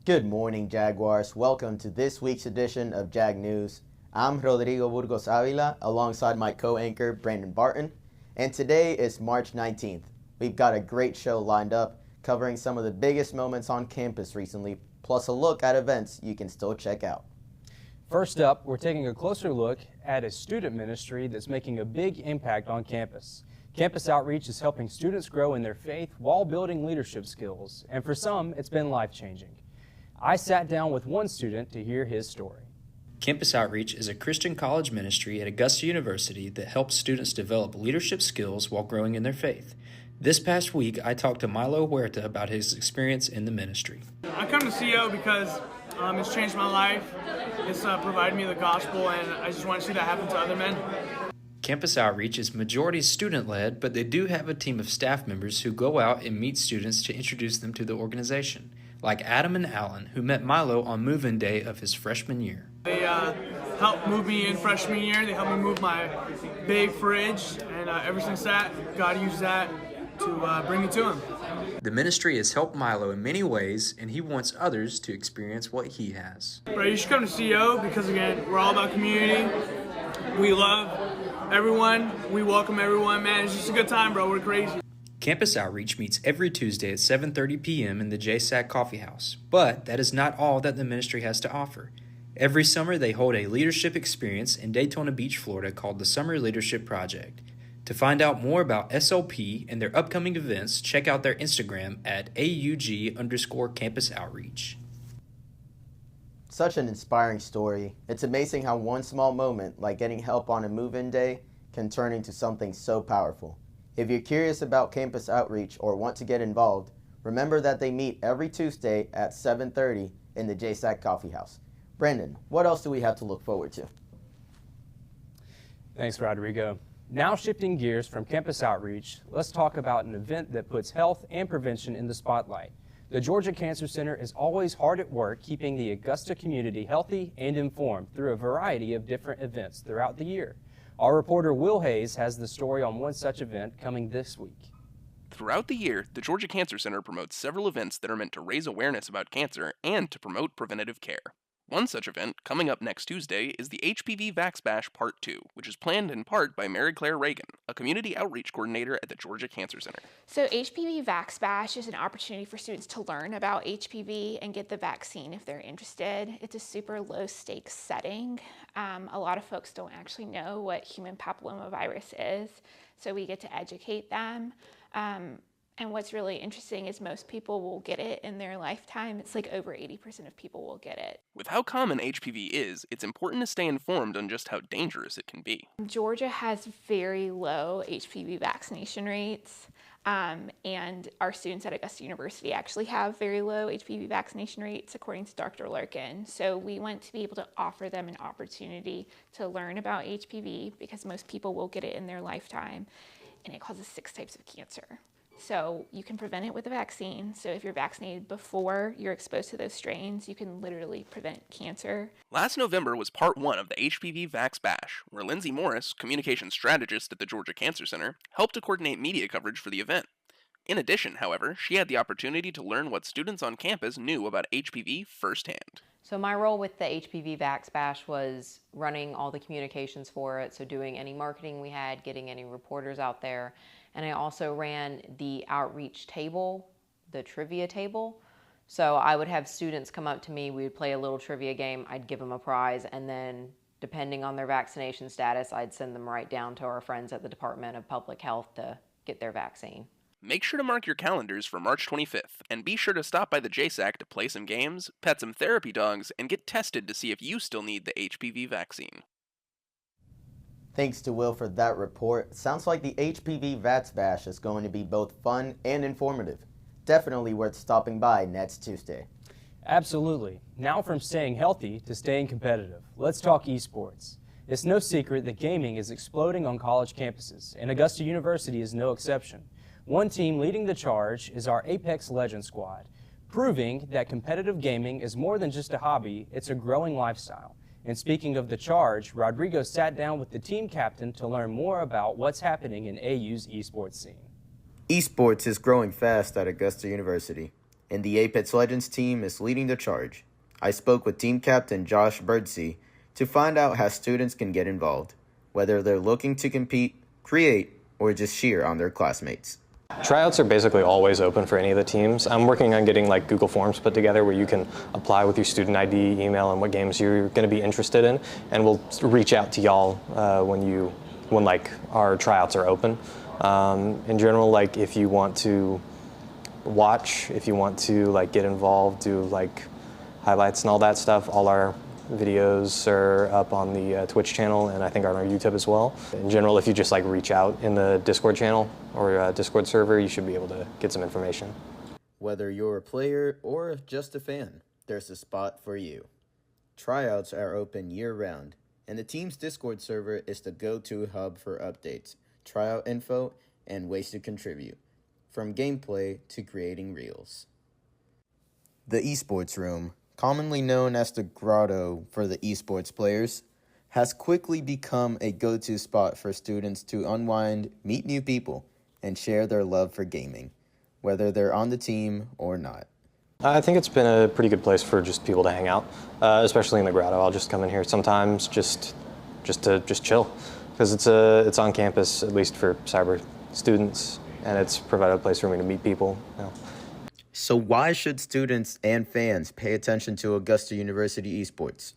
Good morning, Jaguars. Welcome to this week's edition of Jag News. I'm Rodrigo Burgos Avila alongside my co-anchor Brandon Barton, and today is March 19th. We've got a great show lined up covering some of the biggest moments on campus recently, plus a look at events you can still check out. First up, we're taking a closer look at a student ministry that's making a big impact on campus. Campus Outreach is helping students grow in their faith while building leadership skills, and for some, it's been life-changing. I sat down with one student to hear his story. Campus Outreach is a Christian college ministry at Augusta University that helps students develop leadership skills while growing in their faith. This past week, I talked to Milo Huerta about his experience in the ministry. I come to CO because it's changed my life. It's provided me the gospel, and I just want to see that happen to other men. Campus Outreach is majority student-led, but they do have a team of staff members who go out and meet students to introduce them to the organization, like Adam and Alan, who met Milo on move-in day of his freshman year. They helped move me in freshman year. They helped me move my big fridge, and ever since that, God used that to bring me to Him. The ministry has helped Milo in many ways, and he wants others to experience what he has. Bro, you should come to CO because, again, we're all about community. We love everyone. We welcome everyone, man. It's just a good time, bro. We're crazy. Campus Outreach meets every Tuesday at 7:30 p.m. in the JSAC Coffee House, but that is not all that the ministry has to offer. Every summer, they hold a leadership experience in Daytona Beach, Florida called the Summer Leadership Project. To find out more about SLP and their upcoming events, check out their Instagram at AUG_Campus Outreach. Such an inspiring story. It's amazing how one small moment, like getting help on a move-in day, can turn into something so powerful. If you're curious about Campus Outreach or want to get involved, remember that they meet every Tuesday at 7:30 in the JSAC Coffee House. Brandon, what else do we have to look forward to? Thanks, Rodrigo. Now shifting gears from Campus Outreach, let's talk about an event that puts health and prevention in the spotlight. The Georgia Cancer Center is always hard at work keeping the Augusta community healthy and informed through a variety of different events throughout the year. Our reporter Will Hayes has the story on one such event coming this week. Throughout the year, the Georgia Cancer Center promotes several events that are meant to raise awareness about cancer and to promote preventative care. One such event, coming up next Tuesday, is the HPV Vax Bash Part 2, which is planned in part by Mary Claire Reagan, a community outreach coordinator at the Georgia Cancer Center. So HPV Vax Bash is an opportunity for students to learn about HPV and get the vaccine if they're interested. It's a super low stakes setting. A lot of folks don't actually know what human papillomavirus is, so we get to educate them. And what's really interesting is most people will get it in their lifetime. It's like over 80% of people will get it. With how common HPV is, it's important to stay informed on just how dangerous it can be. Georgia has very low HPV vaccination rates, and our students at Augusta University actually have very low HPV vaccination rates, according to Dr. Larkin. So we want to be able to offer them an opportunity to learn about HPV because most people will get it in their lifetime, and it causes 6 types of cancer. So you can prevent it with a vaccine. So if you're vaccinated before you're exposed to those strains, you can literally prevent cancer. Last November was part 1 of the HPV Vax Bash, where Lindsay Morris, communications strategist at the Georgia Cancer Center, helped to coordinate media coverage for the event. In addition, however, she had the opportunity to learn what students on campus knew about HPV firsthand. So my role with the HPV Vax Bash was running all the communications for it, so doing any marketing we had, getting any reporters out there. And I also ran the outreach table, the trivia table. So I would have students come up to me, we would play a little trivia game, I'd give them a prize, and then depending on their vaccination status, I'd send them right down to our friends at the Department of Public Health to get their vaccine. Make sure to mark your calendars for March 25th, and be sure to stop by the JSAC to play some games, pet some therapy dogs, and get tested to see if you still need the HPV vaccine. Thanks to Will for that report. Sounds like the HPV Vax Bash is going to be both fun and informative. Definitely worth stopping by next Tuesday. Absolutely. Now from staying healthy to staying competitive, let's talk esports. It's no secret that gaming is exploding on college campuses, and Augusta University is no exception. One team leading the charge is our Apex Legends squad, proving that competitive gaming is more than just a hobby, it's a growing lifestyle. And speaking of the charge, Rodrigo sat down with the team captain to learn more about what's happening in AU's esports scene. Esports is growing fast at Augusta University. and the Apex Legends team is leading the charge. I spoke with team captain Josh Birdsey to find out how students can get involved, whether they're looking to compete, create, or just cheer on their classmates. Tryouts are basically always open for any of the teams. I'm working on getting like Google Forms put together where you can apply with your student ID, email, and what games you're going to be interested in, and we'll reach out to y'all when like our tryouts are open. In general, like if you want to watch, if you want to like get involved, do like highlights and all that stuff, all our videos are up on the Twitch channel and I think on our YouTube as well. In general, if you just like reach out in the Discord channel or Discord server, you should be able to get some information. Whether you're a player or just a fan, there's a spot for you. Tryouts are open year-round, and the team's Discord server is the go-to hub for updates, tryout info, and ways to contribute, from gameplay to creating reels. The Esports Room, commonly known as the grotto for the esports players, has quickly become a go-to spot for students to unwind, meet new people, and share their love for gaming, whether they're on the team or not. I think it's been a pretty good place for just people to hang out, especially in the grotto. I'll just come in here sometimes just to chill, because it's on campus, at least for cyber students, and it's provided a place for me to meet people. You know. So why should students and fans pay attention to Augusta University esports?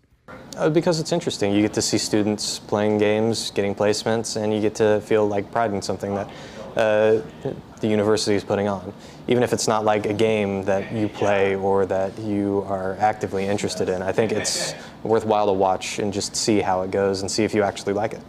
Because it's interesting. You get to see students playing games, getting placements, and you get to feel like pride in something that the university is putting on. Even if it's not like a game that you play or that you are actively interested in, I think it's worthwhile to watch and just see how it goes and see if you actually like it.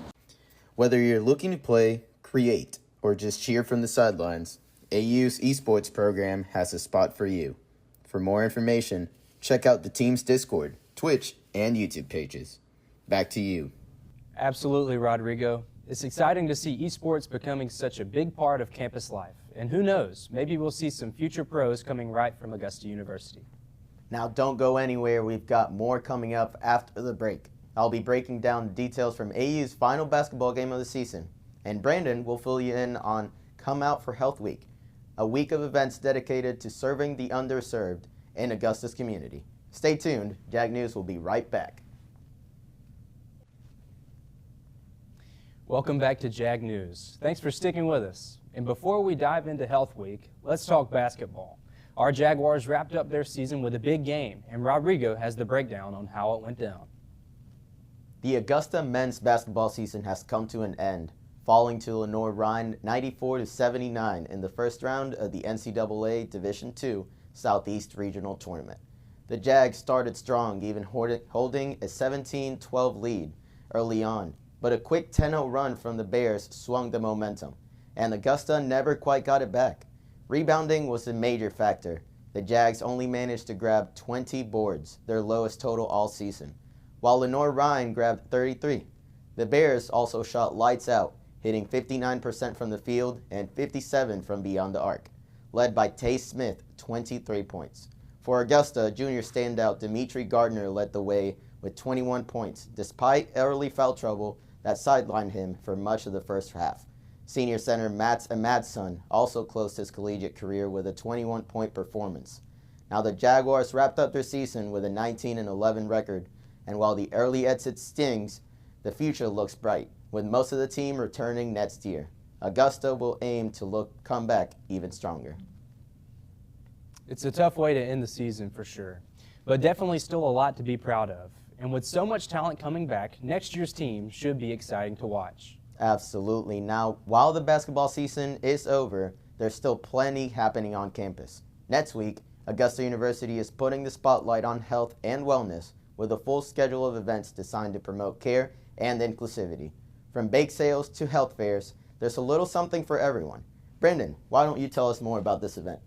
Whether you're looking to play, create, or just cheer from the sidelines, AU's esports program has a spot for you. For more information, check out the team's Discord, Twitch, and YouTube pages. Back to you. Absolutely, Rodrigo. It's exciting to see esports becoming such a big part of campus life. And who knows, maybe we'll see some future pros coming right from Augusta University. Now don't go anywhere, we've got more coming up after the break. I'll be breaking down the details from AU's final basketball game of the season. And Brandon will fill you in on Come Out for Health Week, a week of events dedicated to serving the underserved in Augusta's community. Stay tuned, JAG News will be right back. Welcome back to JAG News. Thanks for sticking with us. And before we dive into Health Week, let's talk basketball. Our Jaguars wrapped up their season with a big game, and Rodrigo has the breakdown on how it went down. The Augusta men's basketball season has come to an end, falling to Lenore-Rhine 94-79 in the first round of the NCAA Division II Southeast Regional Tournament. The Jags started strong, even holding a 17-12 lead early on, but a quick 10-0 run from the Bears swung the momentum, and Augusta never quite got it back. Rebounding was a major factor. The Jags only managed to grab 20 boards, their lowest total all season, while Lenore-Rhine grabbed 33. The Bears also shot lights out, hitting 59% from the field and 57% from beyond the arc, led by Tay Smith, 23 points. For Augusta, junior standout Dimitri Gardner led the way with 21 points, despite early foul trouble that sidelined him for much of the first half. Senior center Mats Amadson also closed his collegiate career with a 21-point performance. Now the Jaguars wrapped up their season with a 19-11 record, and while the early exit stings, the future looks bright, with most of the team returning next year. Augusta will aim to come back even stronger. It's a tough way to end the season for sure, but definitely still a lot to be proud of. And with so much talent coming back, next year's team should be exciting to watch. Absolutely. Now, while the basketball season is over, there's still plenty happening on campus. Next week, Augusta University is putting the spotlight on health and wellness with a full schedule of events designed to promote care and inclusivity. From bake sales to health fairs, there's a little something for everyone. Brendan, why don't you tell us more about this event?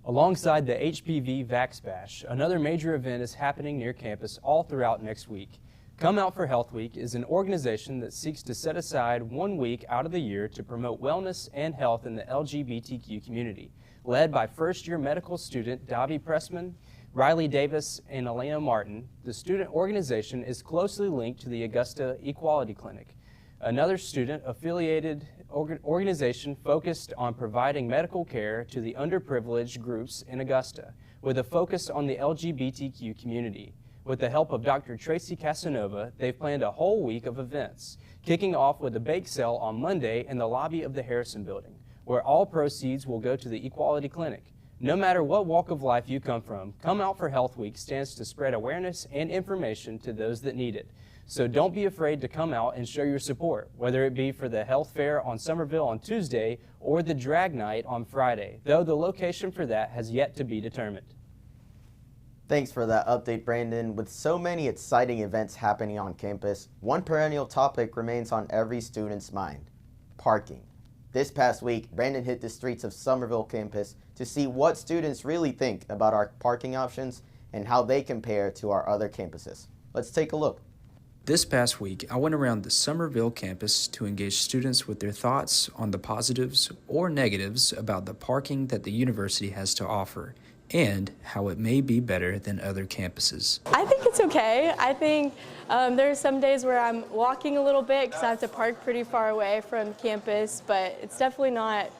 Alongside the HPV Vax Bash, another major event is happening near campus all throughout next week. Come Out for Health Week is an organization that seeks to set aside 1 week out of the year to promote wellness and health in the LGBTQ community. Led by first-year medical student Davi Pressman, Riley Davis, and Elena Martin, the student organization is closely linked to the Augusta Equality Clinic, another student-affiliated organization focused on providing medical care to the underprivileged groups in Augusta, with a focus on the LGBTQ community. With the help of Dr. Tracy Casanova, they've planned a whole week of events, kicking off with a bake sale on Monday in the lobby of the Harrison Building, where all proceeds will go to the Equality Clinic. No matter what walk of life you come from, Come Out for Health Week stands to spread awareness and information to those that need it. So don't be afraid to come out and show your support, whether it be for the health fair on Summerville on Tuesday or the drag night on Friday, though the location for that has yet to be determined. Thanks for that update, Brandon. With so many exciting events happening on campus, one perennial topic remains on every student's mind: parking. This past week, Brandon hit the streets of Summerville campus to see what students really think about our parking options and how they compare to our other campuses. Let's take a look. This past week, I went around the Summerville campus to engage students with their thoughts on the positives or negatives about the parking that the university has to offer, and how it may be better than other campuses. I think it's okay. I think there's some days where I'm walking a little bit because I have to park pretty far away from campus, but it's definitely not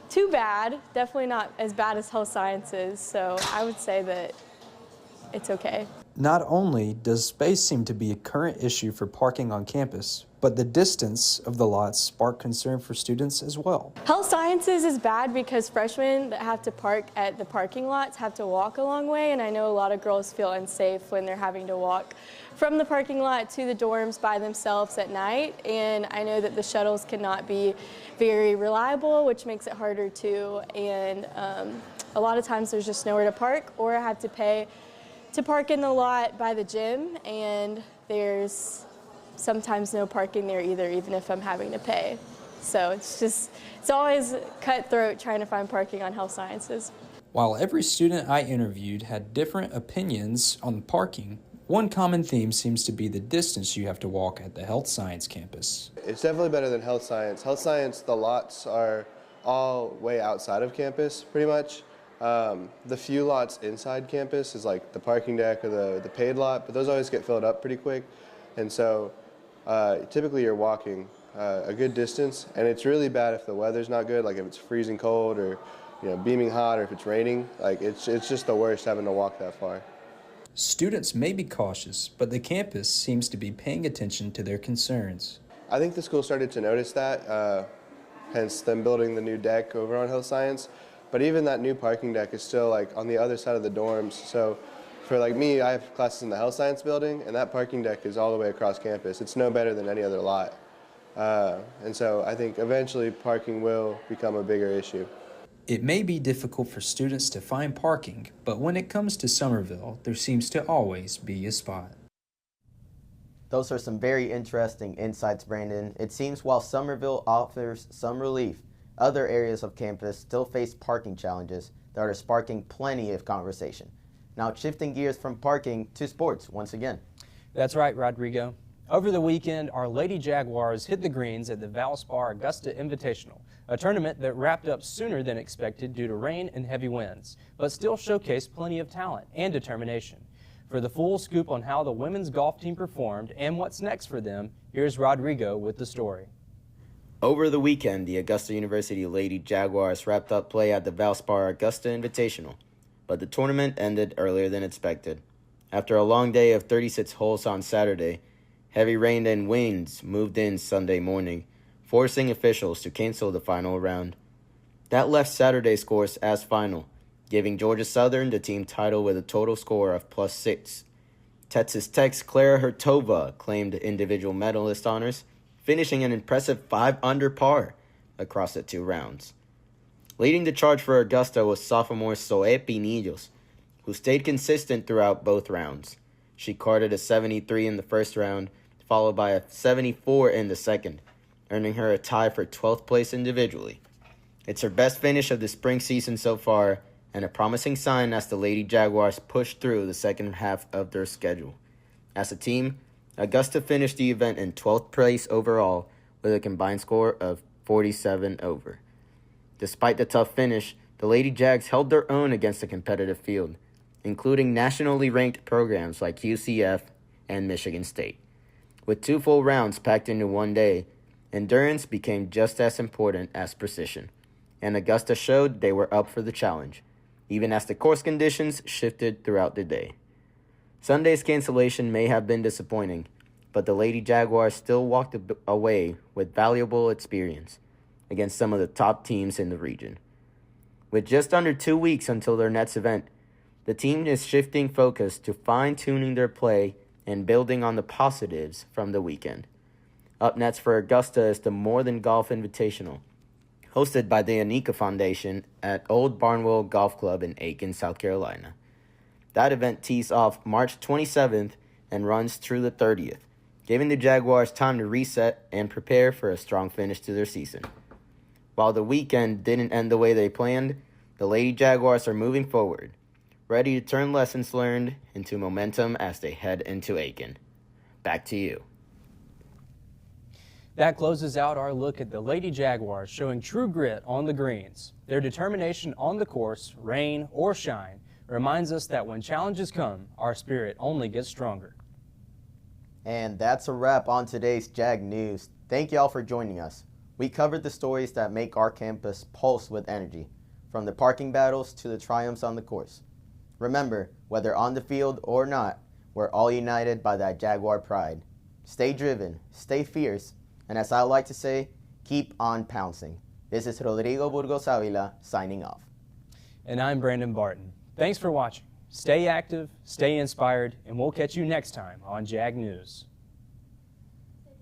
too bad, definitely not as bad as health sciences, so I would say that it's okay. Not only does space seem to be a current issue for parking on campus, but the distance of the lots spark concern for students as well. Health sciences is bad because freshmen that have to park at the parking lots have to walk a long way, and I know a lot of girls feel unsafe when they're having to walk from the parking lot to the dorms by themselves at night, and I know that the shuttles cannot be very reliable, which makes it harder too, and a lot of times there's just nowhere to park, or I have to pay to park in the lot by the gym, and there's sometimes no parking there either, even if I'm having to pay. So it's always cutthroat trying to find parking on health sciences. While every student I interviewed had different opinions on parking, one common theme seems to be the distance you have to walk at the health science campus. It's definitely better than health science. Health science, the lots are all way outside of campus, pretty much. The few lots inside campus is like the parking deck or the paid lot, but those always get filled up pretty quick. And so typically you're walking a good distance, and it's really bad if the weather's not good, like if it's freezing cold or beaming hot, or if it's raining. Like it's just the worst having to walk that far. Students may be cautious, but the campus seems to be paying attention to their concerns. I think the school started to notice that, hence them building the new deck over on health science. But even that new parking deck is still like on the other side of the dorms. So for like me, I have classes in the health science building, and that parking deck is all the way across campus. It's no better than any other lot. And so I think eventually parking will become a bigger issue. It may be difficult for students to find parking, but when it comes to Summerville, there seems to always be a spot. Those are some very interesting insights, Brandon. It seems while Summerville offers some relief, other areas of campus still face parking challenges that are sparking plenty of conversation. Now shifting gears from parking to sports once again. That's right, Rodrigo. Over the weekend, our Lady Jaguars hit the greens at the Valspar Augusta Invitational, a tournament that wrapped up sooner than expected due to rain and heavy winds, but still showcased plenty of talent and determination. For the full scoop on how the women's golf team performed and what's next for them, here's Rodrigo with the story. Over the weekend, the Augusta University Lady Jaguars wrapped up play at the Valspar Augusta Invitational, but the tournament ended earlier than expected. After a long day of 36 holes on Saturday, heavy rain and winds moved in Sunday morning, forcing officials to cancel the final round. That left Saturday's scores as final, giving Georgia Southern the team title with a total score of +6. Texas Tech's Clara Hertova claimed individual medalist honors, finishing an impressive 5 under par across the 2 rounds. Leading the charge for Augusta was sophomore Zoe Pinillos, who stayed consistent throughout both rounds. She carded a 73 in the first round, followed by a 74 in the second, earning her a tie for 12th place individually. It's her best finish of the spring season so far, and a promising sign as the Lady Jaguars push through the second half of their schedule. As a team, Augusta finished the event in 12th place overall with a combined score of 47 over. Despite the tough finish, the Lady Jags held their own against a competitive field, including nationally ranked programs like UCF and Michigan State. With 2 full rounds packed into one day, endurance became just as important as precision, and Augusta showed they were up for the challenge, even as the course conditions shifted throughout the day. Sunday's cancellation may have been disappointing, but the Lady Jaguars still walked away with valuable experience against some of the top teams in the region. With just under 2 weeks until their next event, the team is shifting focus to fine-tuning their play and building on the positives from the weekend. Up next for Augusta is the More Than Golf Invitational, hosted by the Anika Foundation at Old Barnwell Golf Club in Aiken, South Carolina. That event tees off March 27th and runs through the 30th, giving the Jaguars time to reset and prepare for a strong finish to their season. While the weekend didn't end the way they planned, the Lady Jaguars are moving forward, ready to turn lessons learned into momentum as they head into Aiken. Back to you. That closes out our look at the Lady Jaguars showing true grit on the greens. Their determination on the course, rain or shine, reminds us that when challenges come, our spirit only gets stronger. And that's a wrap on today's Jag News. Thank y'all for joining us. We covered the stories that make our campus pulse with energy, from the parking battles to the triumphs on the course. Remember, whether on the field or not, we're all united by that Jaguar pride. Stay driven, stay fierce, and as I like to say, keep on pouncing. This is Rodrigo Burgos Avila signing off. And I'm Brandon Barton. Thanks for watching. Stay active, stay inspired, and we'll catch you next time on Jag News.